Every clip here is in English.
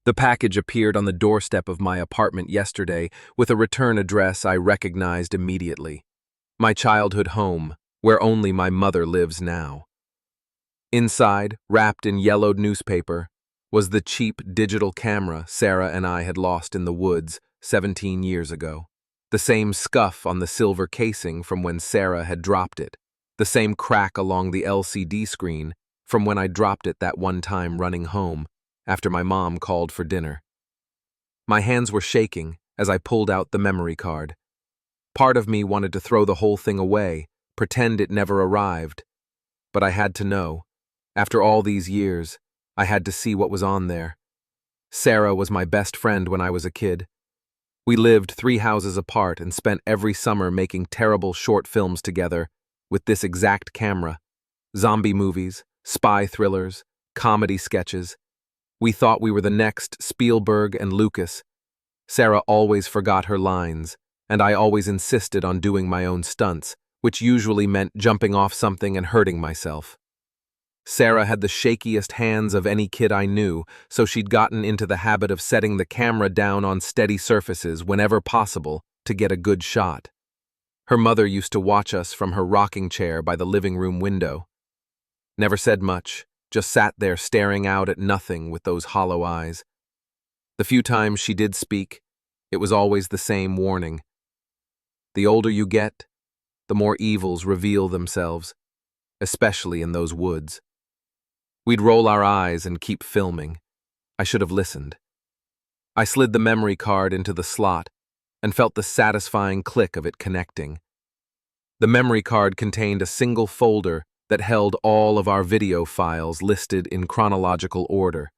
The package appeared on the doorstep of my apartment yesterday with a return address I recognized immediately. My childhood home, where only my mother lives now. Inside, wrapped in yellowed newspaper, was the cheap digital camera Sarah and I had lost in the woods 17 years ago. The same scuff on the silver casing from when Sarah had dropped it. The same crack along the LCD screen from when I dropped it that one time running home after my mom called for dinner. My hands were shaking as I pulled out the memory card. Part of me wanted to throw the whole thing away, pretend it never arrived. But I had to know. After all these years, I had to see what was on there. Sarah was my best friend when I was a kid. We lived 3 houses apart and spent every summer making terrible short films together with this exact camera. Zombie movies, spy thrillers, comedy sketches. We thought we were the next Spielberg and Lucas. Sarah always forgot her lines, and I always insisted on doing my own stunts, which usually meant jumping off something and hurting myself. Sarah had the shakiest hands of any kid I knew, so she'd gotten into the habit of setting the camera down on steady surfaces whenever possible to get a good shot. Her mother used to watch us from her rocking chair by the living room window. Never said much, just sat there staring out at nothing with those hollow eyes. The few times she did speak, it was always the same warning. The older you get, the more evils reveal themselves, especially in those woods. We'd roll our eyes and keep filming. I should have listened. I slid the memory card into the slot and felt the satisfying click of it connecting. The memory card contained a single folder that held all of our video files listed in chronological order.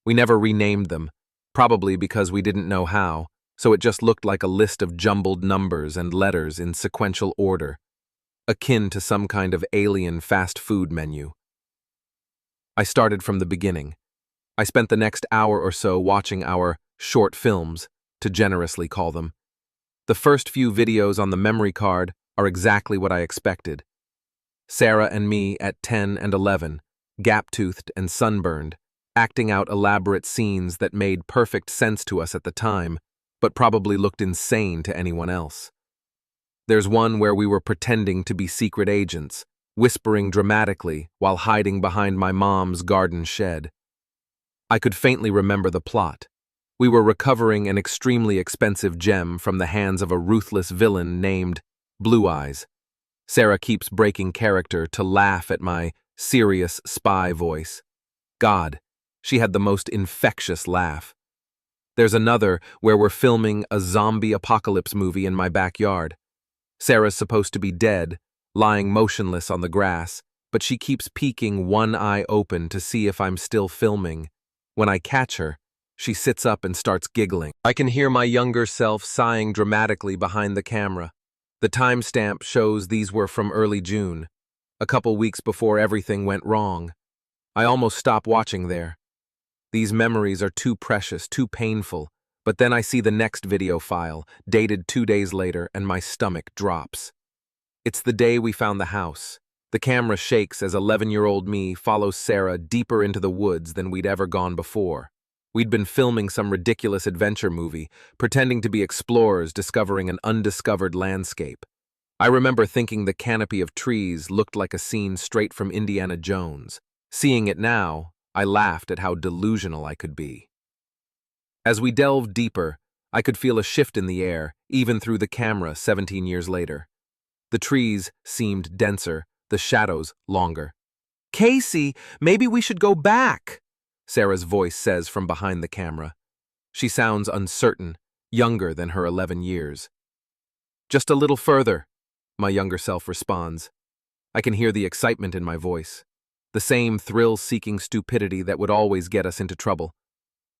We never renamed them, probably because we didn't know how, so it just looked like a list of jumbled numbers and letters in sequential order, akin to some kind of alien fast food menu. I started from the beginning. I spent the next hour or so watching our short films, to generously call them. The first few videos on the memory card are exactly what I expected. Sarah and me at 10 and 11, gap-toothed and sunburned, acting out elaborate scenes that made perfect sense to us at the time, but probably looked insane to anyone else. There's one where we were pretending to be secret agents, whispering dramatically while hiding behind my mom's garden shed. I could faintly remember the plot. We were recovering an extremely expensive gem from the hands of a ruthless villain named Blue Eyes. Sarah keeps breaking character to laugh at my serious spy voice. God, she had the most infectious laugh. There's another where we're filming a zombie apocalypse movie in my backyard. Sarah's supposed to be dead, lying motionless on the grass, but she keeps peeking one eye open to see if I'm still filming. When I catch her, she sits up and starts giggling. I can hear my younger self sighing dramatically behind the camera. The timestamp shows these were from early June, a couple weeks before everything went wrong. I almost stop watching there. These memories are too precious, too painful, but then I see the next video file, dated 2 days later, and my stomach drops. It's the day we found the house. The camera shakes as 11-year-old me follows Sarah deeper into the woods than we'd ever gone before. We'd been filming some ridiculous adventure movie, pretending to be explorers discovering an undiscovered landscape. I remember thinking the canopy of trees looked like a scene straight from Indiana Jones. Seeing it now, I laughed at how delusional I could be. As we delved deeper, I could feel a shift in the air, even through the camera 17 years later. The trees seemed denser, the shadows longer. "Kasey, maybe we should go back," Sarah's voice says from behind the camera. She sounds uncertain, younger than her 11 years. "Just a little further," my younger self responds. I can hear the excitement in my voice, the same thrill-seeking stupidity that would always get us into trouble.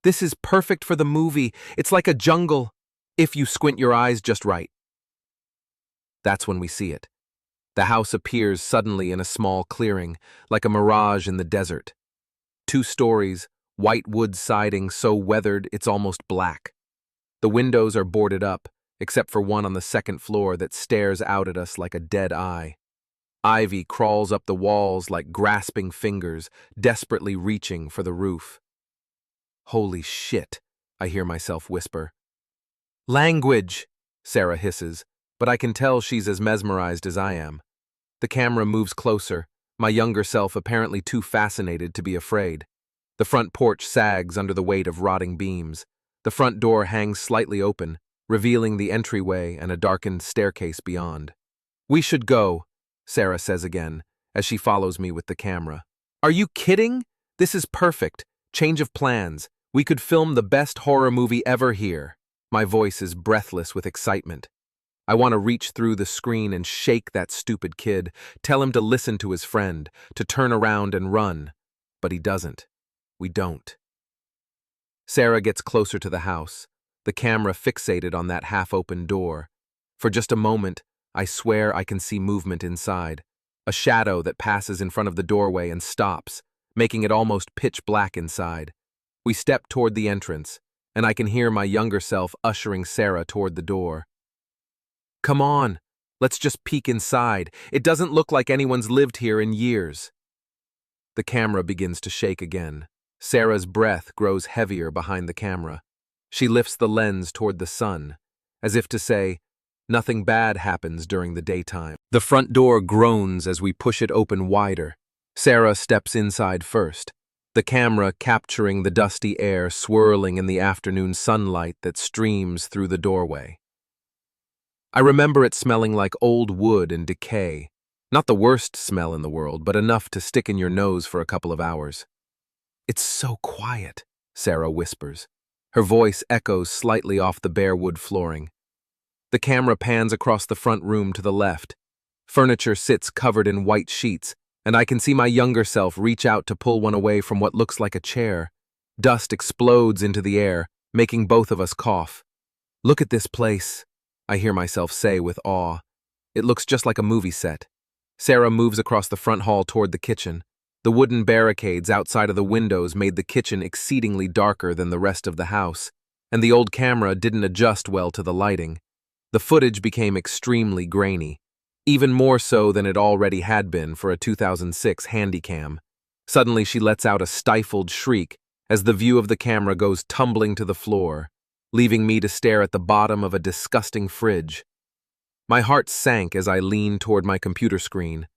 "This is perfect for the movie. It's like a jungle, if you squint your eyes just right." That's when we see it. The house appears suddenly in a small clearing, like a mirage in the desert. 2 stories, white wood siding so weathered it's almost black. The windows are boarded up, except for one on the 2nd floor that stares out at us like a dead eye. Ivy crawls up the walls like grasping fingers, desperately reaching for the roof. Holy shit, I hear myself whisper. Language, Sarah hisses, but I can tell she's as mesmerized as I am. The camera moves closer, my younger self apparently too fascinated to be afraid. The front porch sags under the weight of rotting beams. The front door hangs slightly open, revealing the entryway and a darkened staircase beyond. We should go, Sarah says again, as she follows me with the camera. Are you kidding? This is perfect. Change of plans. We could film the best horror movie ever here. My voice is breathless with excitement. I want to reach through the screen and shake that stupid kid, tell him to listen to his friend, to turn around and run. But he doesn't. We don't. Sarah gets closer to the house, the camera fixated on that half-open door. For just a moment, I swear I can see movement inside, a shadow that passes in front of the doorway and stops, making it almost pitch black inside. We step toward the entrance, and I can hear my younger self ushering Sarah toward the door. Come on, let's just peek inside. It doesn't look like anyone's lived here in years. The camera begins to shake again. Sarah's breath grows heavier behind the camera. She lifts the lens toward the sun, as if to say, nothing bad happens during the daytime. The front door groans as we push it open wider. Sarah steps inside first, the camera capturing the dusty air swirling in the afternoon sunlight that streams through the doorway. I remember it smelling like old wood and decay. Not the worst smell in the world, but enough to stick in your nose for a couple of hours. It's so quiet, Sarah whispers. Her voice echoes slightly off the bare wood flooring. The camera pans across the front room to the left. Furniture sits covered in white sheets, and I can see my younger self reach out to pull one away from what looks like a chair. Dust explodes into the air, making both of us cough. Look at this place, I hear myself say with awe. It looks just like a movie set. Sarah moves across the front hall toward the kitchen. The wooden barricades outside of the windows made the kitchen exceedingly darker than the rest of the house, and the old camera didn't adjust well to the lighting. The footage became extremely grainy, even more so than it already had been for a 2006 Handycam. Suddenly she lets out a stifled shriek as the view of the camera goes tumbling to the floor, leaving me to stare at the bottom of a disgusting fridge. My heart sank as I leaned toward my computer screen.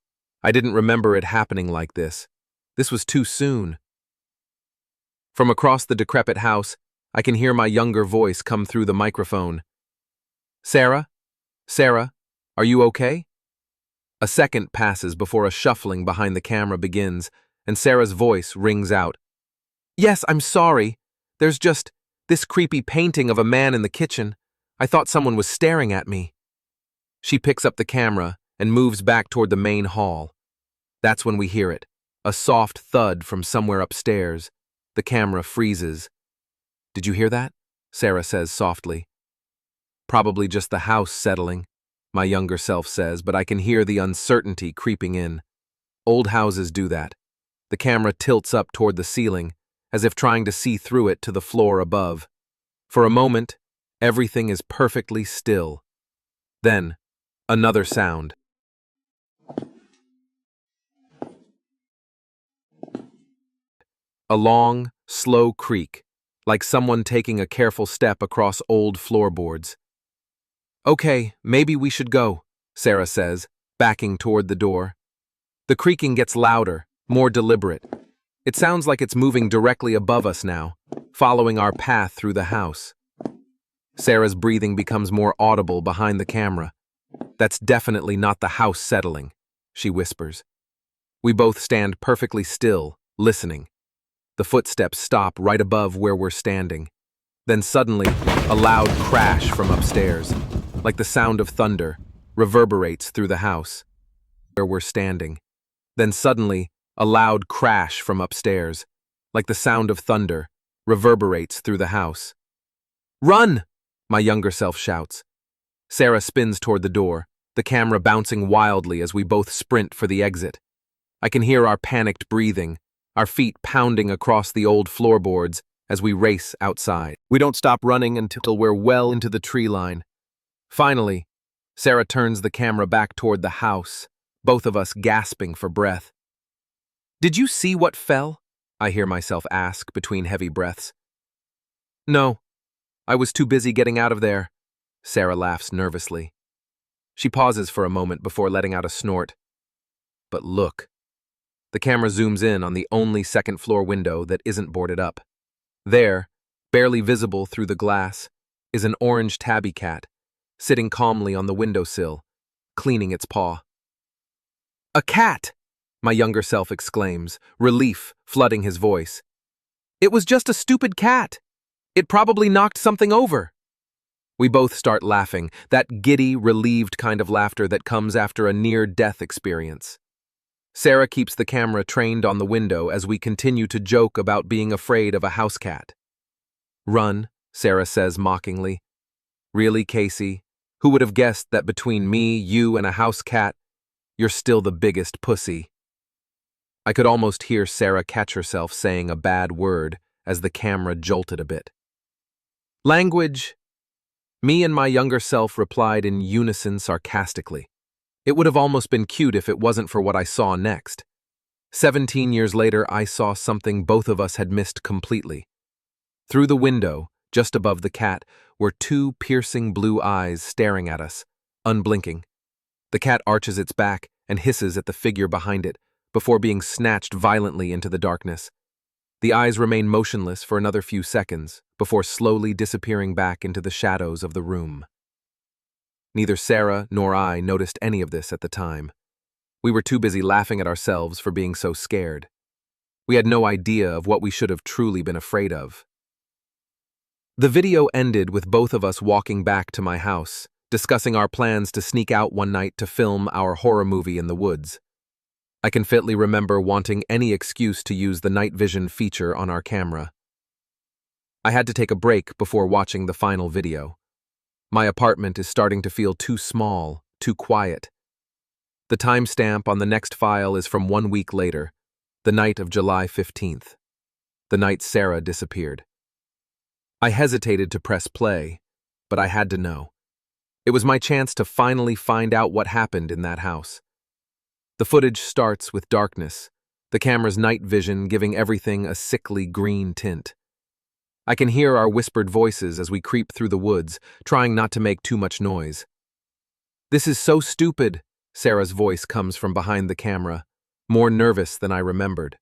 I didn't remember it happening like this. This was too soon. From across the decrepit house, I can hear my younger voice come through the microphone. Sarah? Sarah, are you okay? A second passes before a shuffling behind the camera begins, and Sarah's voice rings out. Yes, I'm sorry. There's just this creepy painting of a man in the kitchen. I thought someone was staring at me. She picks up the camera and moves back toward the main hall. That's when we hear it, a soft thud from somewhere upstairs. The camera freezes. Did you hear that? Sarah says softly. Probably just the house settling, my younger self says, but I can hear the uncertainty creeping in. Old houses do that. The camera tilts up toward the ceiling, as if trying to see through it to the floor above. For a moment, everything is perfectly still. Then, another sound. A long, slow creak, like someone taking a careful step across old floorboards. Okay, maybe we should go, Sarah says, backing toward the door. The creaking gets louder, more deliberate. It sounds like it's moving directly above us now, following our path through the house. Sarah's breathing becomes more audible behind the camera. That's definitely not the house settling, she whispers. We both stand perfectly still, listening. The footsteps stop right above where we're standing. Then suddenly, a loud crash from upstairs, like the sound of thunder, reverberates through the house. Where we're standing. Then suddenly, a loud crash from upstairs, like the sound of thunder, reverberates through the house. Run! My younger self shouts. Sarah spins toward the door, the camera bouncing wildly as we both sprint for the exit. I can hear our panicked breathing, our feet pounding across the old floorboards as we race outside. We don't stop running until we're well into the tree line. Finally, Sarah turns the camera back toward the house, both of us gasping for breath. Did you see what fell? I hear myself ask between heavy breaths. No, I was too busy getting out of there. Sarah laughs nervously. She pauses for a moment before letting out a snort. But look. The camera zooms in on the only second-floor window that isn't boarded up. There, barely visible through the glass, is an orange tabby cat, sitting calmly on the windowsill, cleaning its paw. A cat! My younger self exclaims, relief flooding his voice. It was just a stupid cat. It probably knocked something over. We both start laughing, that giddy, relieved kind of laughter that comes after a near-death experience. Sarah keeps the camera trained on the window as we continue to joke about being afraid of a house cat. Run, Sarah says mockingly. Really, Kasey? Who would have guessed that between me, you, and a house cat, you're still the biggest pussy? I could almost hear Sarah catch herself saying a bad word as the camera jolted a bit. Language! Me and my younger self replied in unison sarcastically. It would have almost been cute if it wasn't for what I saw next. 17 years later, I saw something both of us had missed completely. Through the window, just above the cat, were two piercing blue eyes staring at us, unblinking. The cat arches its back and hisses at the figure behind it, before being snatched violently into the darkness. The eyes remain motionless for another few seconds, before slowly disappearing back into the shadows of the room. Neither Sarah nor I noticed any of this at the time. We were too busy laughing at ourselves for being so scared. We had no idea of what we should have truly been afraid of. The video ended with both of us walking back to my house, discussing our plans to sneak out one night to film our horror movie in the woods. I can fitly remember wanting any excuse to use the night vision feature on our camera. I had to take a break before watching the final video. My apartment is starting to feel too small, too quiet. The timestamp on the next file is from 1 week later, the night of July 15th, the night Sarah disappeared. I hesitated to press play, but I had to know. It was my chance to finally find out what happened in that house. The footage starts with darkness, the camera's night vision giving everything a sickly green tint. I can hear our whispered voices as we creep through the woods, trying not to make too much noise. "This is so stupid," Sarah's voice comes from behind the camera, more nervous than I remembered.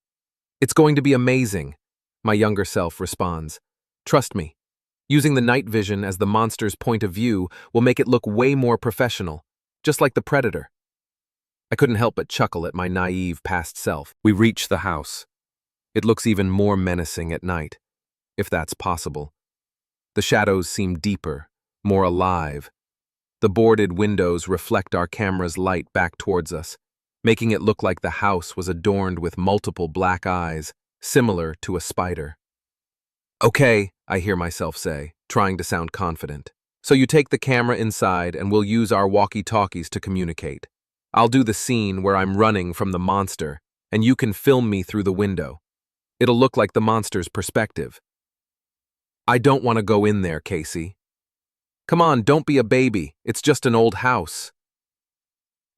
"It's going to be amazing," my younger self responds. "Trust me, using the night vision as the monster's point of view will make it look way more professional, just like the Predator." I couldn't help but chuckle at my naive past self. We reach the house. It looks even more menacing at night, if that's possible. The shadows seem deeper, more alive. The boarded windows reflect our camera's light back towards us, making it look like the house was adorned with multiple black eyes, similar to a spider. "Okay," I hear myself say, trying to sound confident. "So you take the camera inside and we'll use our walkie-talkies to communicate. I'll do the scene where I'm running from the monster, and you can film me through the window. It'll look like the monster's perspective." "I don't want to go in there, Kasey." "Come on, don't be a baby. It's just an old house."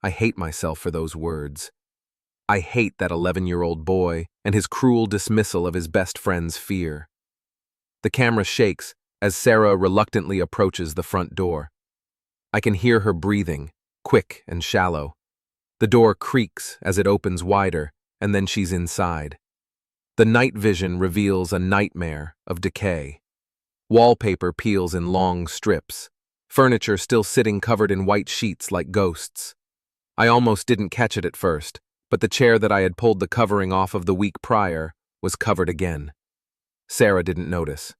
I hate myself for those words. I hate that 11-year-old boy and his cruel dismissal of his best friend's fear. The camera shakes as Sarah reluctantly approaches the front door. I can hear her breathing, quick and shallow. The door creaks as it opens wider, and then she's inside. The night vision reveals a nightmare of decay. Wallpaper peels in long strips, furniture still sitting covered in white sheets like ghosts. I almost didn't catch it at first, but the chair that I had pulled the covering off of the week prior was covered again. Sarah didn't notice.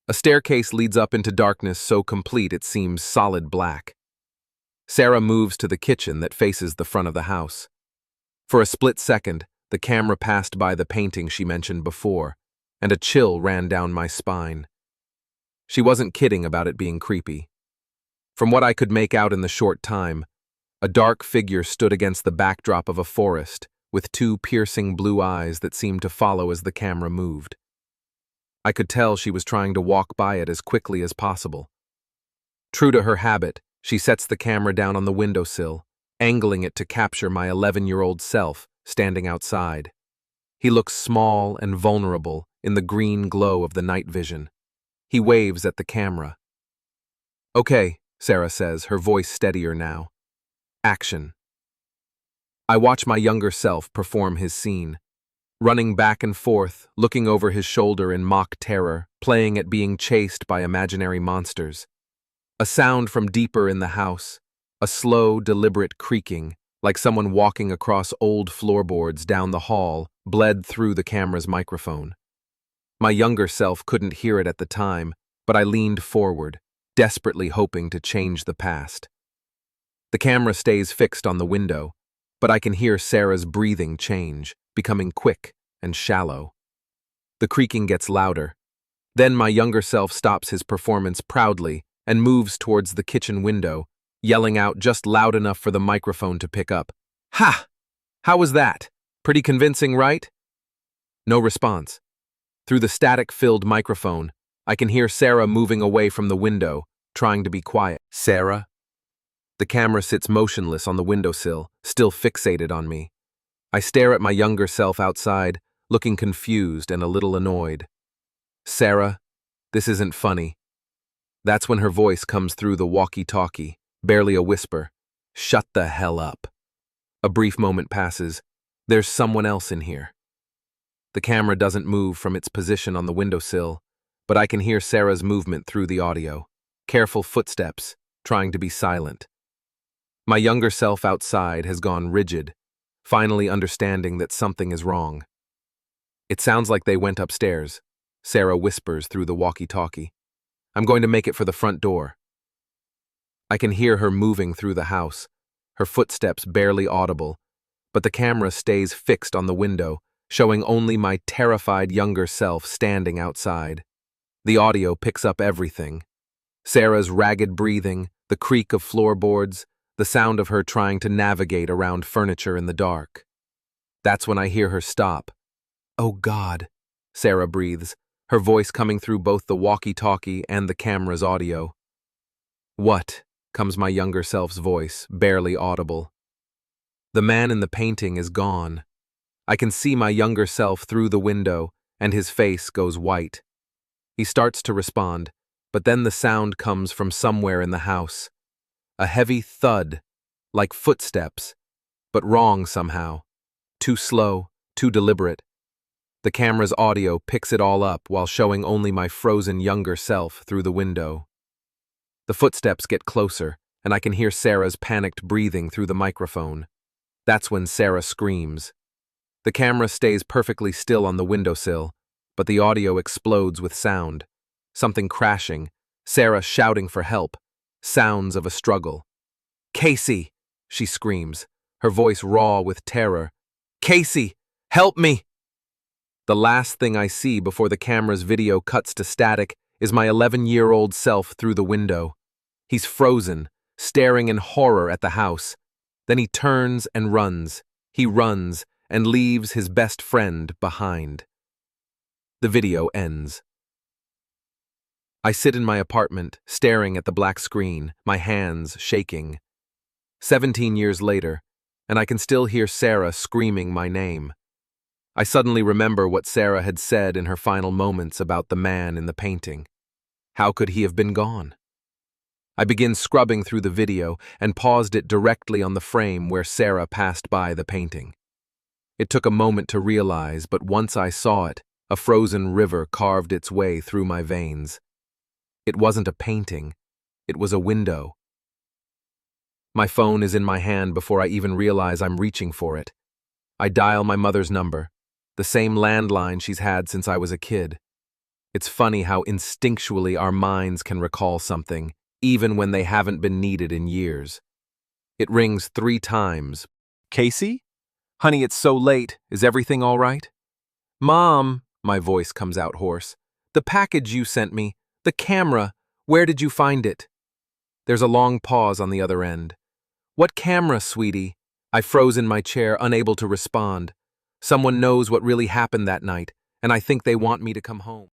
A staircase leads up into darkness so complete it seems solid black. Sarah moves to the kitchen that faces the front of the house. For a split second, the camera passed by the painting she mentioned before, and a chill ran down my spine. She wasn't kidding about it being creepy. From what I could make out in the short time, a dark figure stood against the backdrop of a forest, with two piercing blue eyes that seemed to follow as the camera moved. I could tell she was trying to walk by it as quickly as possible. True to her habit, she sets the camera down on the windowsill, angling it to capture my 11-year-old self standing outside. He looks small and vulnerable in the green glow of the night vision, He waves at the camera. Okay, Sarah says, her voice steadier now. Action. I watch my younger self perform his scene, running back and forth, looking over his shoulder in mock terror, playing at being chased by imaginary monsters. A sound from deeper in the house, a slow, deliberate creaking, like someone walking across old floorboards down the hall, bled through the camera's microphone. My younger self couldn't hear it at the time, but I leaned forward, desperately hoping to change the past. The camera stays fixed on the window, but I can hear Sarah's breathing change, becoming quick and shallow. The creaking gets louder. Then my younger self stops his performance proudly and moves towards the kitchen window, yelling out just loud enough for the microphone to pick up. Ha! How was that? Pretty convincing, right? No response. Through the static-filled microphone, I can hear Sarah moving away from the window, trying to be quiet. Sarah? The camera sits motionless on the windowsill, still fixated on me. I stare at my younger self outside, looking confused and a little annoyed. Sarah, this isn't funny. That's when her voice comes through the walkie-talkie, barely a whisper. Shut the hell up. A brief moment passes. There's someone else in here. The camera doesn't move from its position on the windowsill, but I can hear Sarah's movement through the audio. Careful footsteps, trying to be silent. My younger self outside has gone rigid, finally understanding that something is wrong. It sounds like they went upstairs, Sarah whispers through the walkie-talkie. I'm going to make it for the front door. I can hear her moving through the house, her footsteps barely audible, but the camera stays fixed on the window, showing only my terrified younger self standing outside. The audio picks up everything. Sarah's ragged breathing, the creak of floorboards, the sound of her trying to navigate around furniture in the dark. That's when I hear her stop. Oh God, Sarah breathes, her voice coming through both the walkie-talkie and the camera's audio. What? Comes my younger self's voice, barely audible. The man in the painting is gone. I can see my younger self through the window, and his face goes white. He starts to respond, but then the sound comes from somewhere in the house. A heavy thud, like footsteps, but wrong somehow. Too slow, too deliberate. The camera's audio picks it all up while showing only my frozen younger self through the window. The footsteps get closer, and I can hear Sarah's panicked breathing through the microphone. That's when Sarah screams. The camera stays perfectly still on the windowsill, but the audio explodes with sound. Something crashing, Sarah shouting for help, sounds of a struggle. Kasey, she screams, her voice raw with terror. Kasey, help me! The last thing I see before the camera's video cuts to static is my 11-year-old self through the window. He's frozen, staring in horror at the house. Then he turns and runs. He runs and leaves his best friend behind. The video ends. I sit in my apartment, staring at the black screen, my hands shaking. 17 years later, and I can still hear Sarah screaming my name. I suddenly remember what Sarah had said in her final moments about the man in the painting. How could he have been gone? I begin scrubbing through the video and paused it directly on the frame where Sarah passed by the painting. It took a moment to realize, but once I saw it, a frozen river carved its way through my veins. It wasn't a painting, it was a window. My phone is in my hand before I even realize I'm reaching for it. I dial my mother's number, the same landline she's had since I was a kid. It's funny how instinctually our minds can recall something, even when they haven't been needed in years. It rings 3 times. Kasey? Honey, it's so late. Is everything all right? Mom, my voice comes out hoarse. The package you sent me, the camera, where did you find it? There's a long pause on the other end. What camera, sweetie? I froze in my chair, unable to respond. Someone knows what really happened that night, and I think they want me to come home.